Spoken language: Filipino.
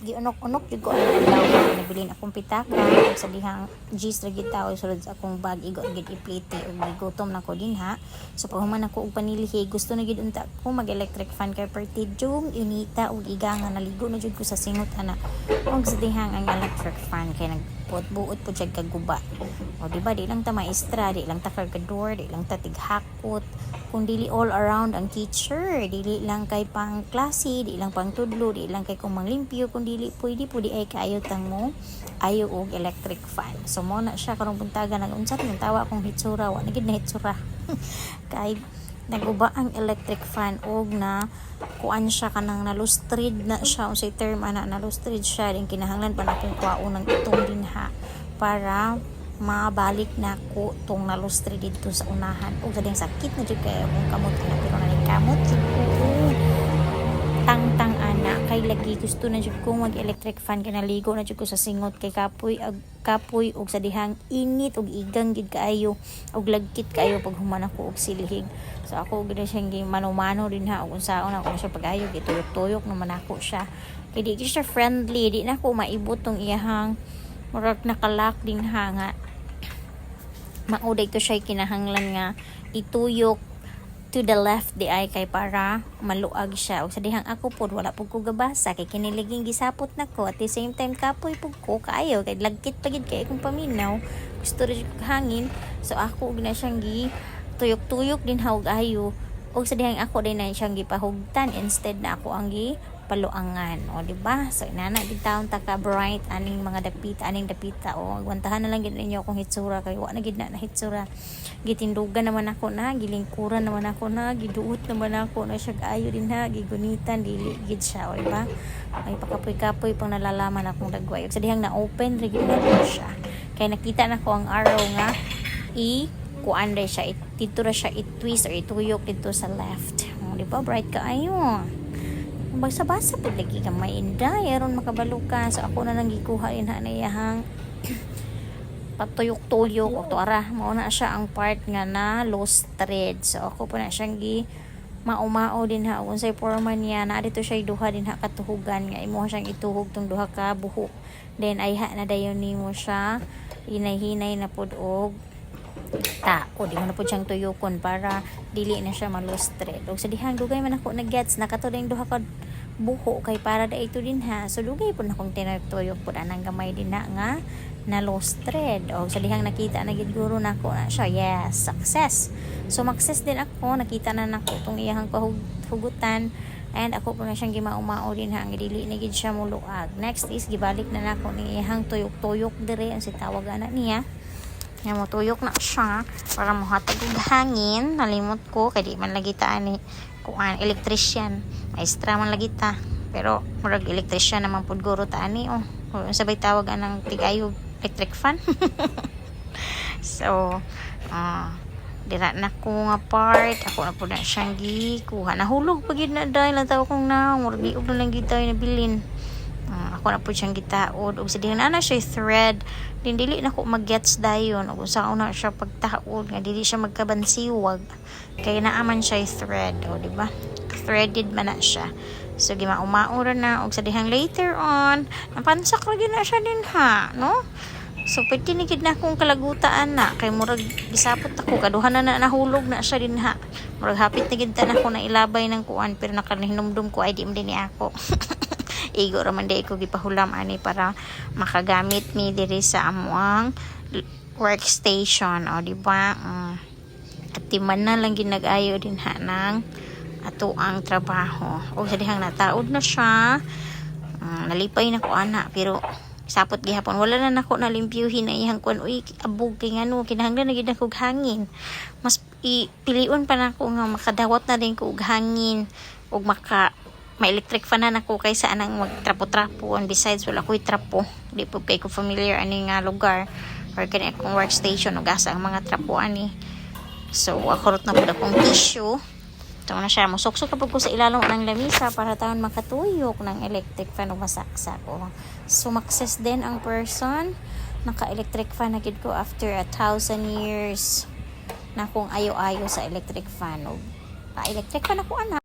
giunok-unok jud ko ang adlaw nabilin akong pitaka ug sa dihang gis ra gid tawo sulod sa akong bag igo gid iplite ug gigutom na ko dinha. So pag human ako og panilihi gusto na gid unta ko mag electric fan kay pertidyong inita ug iga nga naligo na jud ko sa singot ana ug sa dihang ang electric fan kay nagbuot-buot po siya kaguba. O di ba di lang ta maestra, di lang ta kargador, di lang ta tighakot, kung dili all around ang teacher, dili lang kay pang klase, di lang pang tudlo, di lang kay kung manglimpyo, kung dili pwede ay kaayo tang mo ayo og electric fan. So mo na siya karong buntaga nag-unsat ng tawa akong hitsura, wa na gid na hitsura. Kay naguba ang electric fan og na kuan siya kanang nalustrid na siya unsay term ana nalustrid siya din kinahanglan pa na kung kwaon ng itong dinha para mabalik na ko tong nalustrid dito sa unahan ug gading sakit na jud kay akong kamot na pero nanikamot jud ko tang ana kay lagi gusto na jud ko mag electric fan kay naligo na jud ko sa singot kay kapoy ug sa dihang init ug igang gid kaayo ug lagkit kaayo pag human ako og silhig. So ako gid siyang mano-mano din ha ug unsaon ako siya pag-ayo gituyok-tuyok naman ako siya kay di siya friendly, di na ko maibot tong iyahang murag nakalak din ha nga mauday to siya kinahanglan nga ituyok to the left di ay kay para maluag siya ug sa dihang ako pod wala pud ko gabasa kay kiniliging gisapot nako at the same time kapoy pud ko kaayo kay lagkit pa gid kay akong paminaw gusto ra jud hangin. So ako og na siyang gi tuyok-tuyok din haog ayo ug sa dihang ako din na siyang gipahugtan instead na ako ang gi paluangan o di ba. So inana gid taon ta ka bright aning mga dapita o agwantahan na lang gid ninyo akong hitsura kay wa na gid na hitsura gitindugan naman ako na gilingkuran naman ako na giduot naman ako na siya ayo din ha gigunitan dili gid siya o di ba ay pakapoy-kapoy pang nalalaman akong dagway ug sa dihang na open ra gid na siya kay nakita na ko ang araw nga kuan ra siya dito ra siya i-twist or ituyok dito sa left o di ba bright ka ayo basa-basa po lagi ka may inday aron makabalo ka. So ako na lang gikuha rin na iyahang patuyok-tuyok o to ara mauna siya ang part nga na lost thread. So ako po na siyang gi maumao din ha unsay forma niya na dito siya duha din ha katuhugan nga imo siyang ituhog tong duha ka buhok then ayha na dayon nimo siya hinay-hinay na pud og o di mo na po siyang tuyukon para dili na siya ma-lost thread o sa dihang dugay man ako na-gets nakatuling duha ka buho kay para da ito din ha so dugay po na kong tinatuyok po anang gamay din na nga na lost thread o sa dihang nakita na gid guro na ko na siya yes success. So success din ako nakita na nako tong iyang pahugutan and ako po na siyang gimaumao din ha ang dili na gid siya muluag. Next is gibalik na nako ni iyang tuyok-tuyok dire ang sitawag ana niya nga mo tuyok na siya para mohatag og hangin. Nalimot ko kay di man lagi ta ani kuan electrician maestra man lagi ta pero murag electrician naman pud guro ta ani sabay tawag anang tigayo electric fan. So dira na ko nga part ako na pud na siyang gikuha nahulog pagid na dahil lang tawo kong na murag og na lang gid tayo nabilin. Ako na po siyang gitaod ug sa dihan ana siya thread din dili na ko mag-gets dayon ug sa una siya pagtaod nga dili siya magkabansiwag kay naaman siya thread o di ba threaded man na siya. So gimaumao ra na ug sa dihang later on napansak ra gyud na siya din ha no. So pwede ni gid na akong kalagutaan na kay murag gisapot ako kaduha na nahulog na siya din ha murag hapit na gid ta na ko na ilabay ng kuan pero nakanihinumdum ko ay di man din ni ako. Igo raman day ko gipahulam ani para makagamit mi diri sa amuang workstation o di ba at timan na lang ginag-ayo din ha nang ato ang trabaho o sa dihang nataod na siya nalipay na ko ana pero sapot gihapon wala na nako nalimpyuhin na iyang kuan uy abog kay ngano kinahanglan na gid ako og hangin mas piliun pa nako nga makadawat na din ko og hangin og ma-electric fan na nako kaysa anang magtrapo-trapo and besides wala ko'y trapo di po kay ko familiar ani nga lugar or kani akong workstation ug asa ang mga trapo ani. So ako rot na pud akong tissue ito na siya musuksok kapag ko sa ilalong ng lamisa para taon makatuyok ng electric fan o masaksak o sumakses din ang person naka-electric fan na gid ko after 1,000 years na kung ayo-ayo sa electric fan o electric fan ako ana.